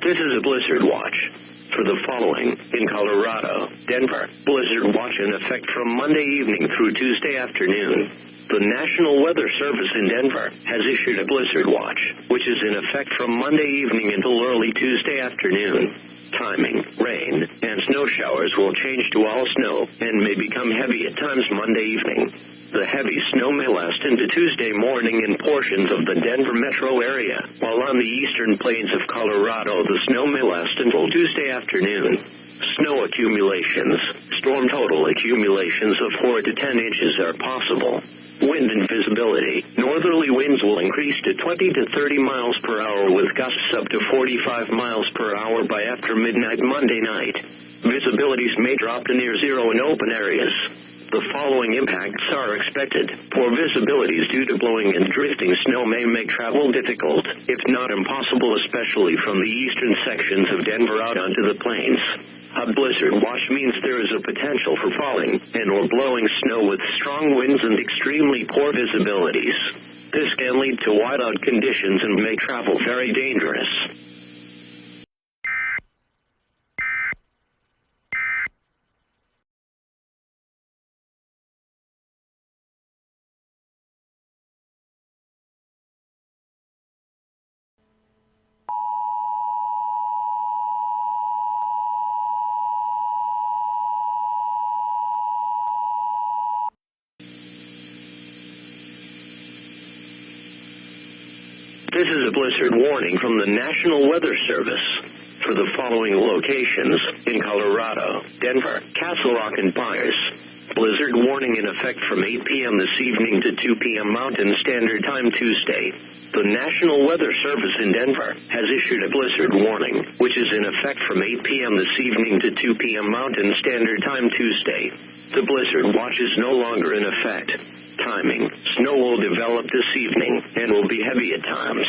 This is a blizzard watch. For the following, in Colorado, Denver, blizzard watch in effect from Monday evening through Tuesday afternoon. The National Weather Service in Denver has issued a blizzard watch, which is in effect from Monday evening until early Tuesday afternoon. Timing, rain, and snow showers will change to all snow and may become heavy at times Monday evening. The heavy snow may last into Tuesday morning in portions of the Denver metro area, while on the eastern plains of Colorado the snow may last until Tuesday afternoon. Snow accumulations, storm total accumulations of 4 to 10 inches are possible. Wind and visibility, northerly winds will increase to 20 to 30 miles per hour with gusts up to 45 miles per hour by after midnight Monday night. Visibilities may drop to near zero in open areas. The following impacts are expected. Poor visibilities due to blowing and drifting snow may make travel difficult, if not impossible, especially from the eastern sections of Denver out onto the plains. A blizzard watch means there is a potential for falling and or blowing snow with strong winds and extremely poor visibilities. This can lead to whiteout conditions and make travel very dangerous. This is a blizzard warning from the National Weather Service. For the following locations, in Colorado, Denver, Castle Rock, and Byers. Blizzard warning in effect from 8 p.m. this evening to 2 p.m. Mountain Standard Time Tuesday. The National Weather Service in Denver has issued a blizzard warning, which is in effect from 8 p.m. this evening to 2 p.m. Mountain Standard Time Tuesday. The blizzard watch is no longer in effect. Timing, snow will develop this evening and will be heavy at times.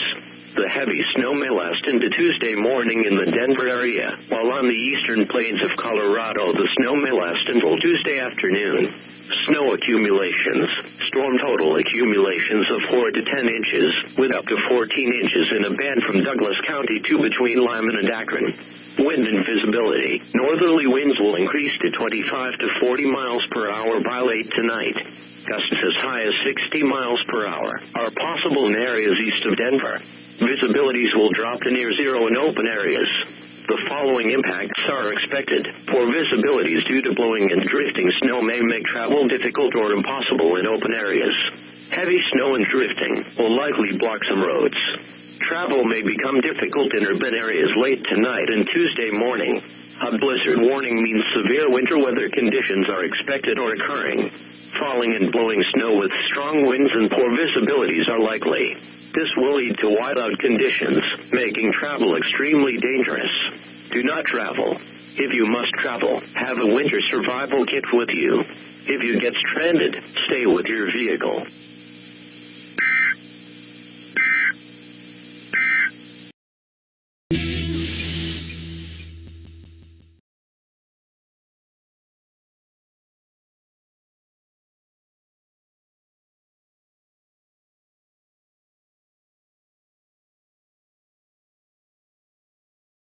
The heavy snow may last into Tuesday morning in the Denver area, while on the eastern plains of Colorado the snow may last until Tuesday afternoon. Snow accumulations, storm total accumulations of 4 to 10 inches, with up to 14 inches in a band from Douglas County to between Lyman and Akron. Wind and visibility, northerly winds will increase to 25 to 40 miles per hour by late tonight. Gusts as high as 60 miles per hour are possible in areas east of Denver. Visibilities will drop to near zero in open areas. The following impacts are expected. Poor visibilities due to blowing and drifting snow may make travel difficult or impossible in open areas. Heavy snow and drifting will likely block some roads. Travel may become difficult in urban areas late tonight and Tuesday morning. A blizzard warning means severe winter weather conditions are expected or occurring. Falling and blowing snow with strong winds and poor visibilities are likely. This will lead to whiteout conditions, making travel extremely dangerous. Do not travel. If you must travel, have a winter survival kit with you. If you get stranded, stay with your vehicle.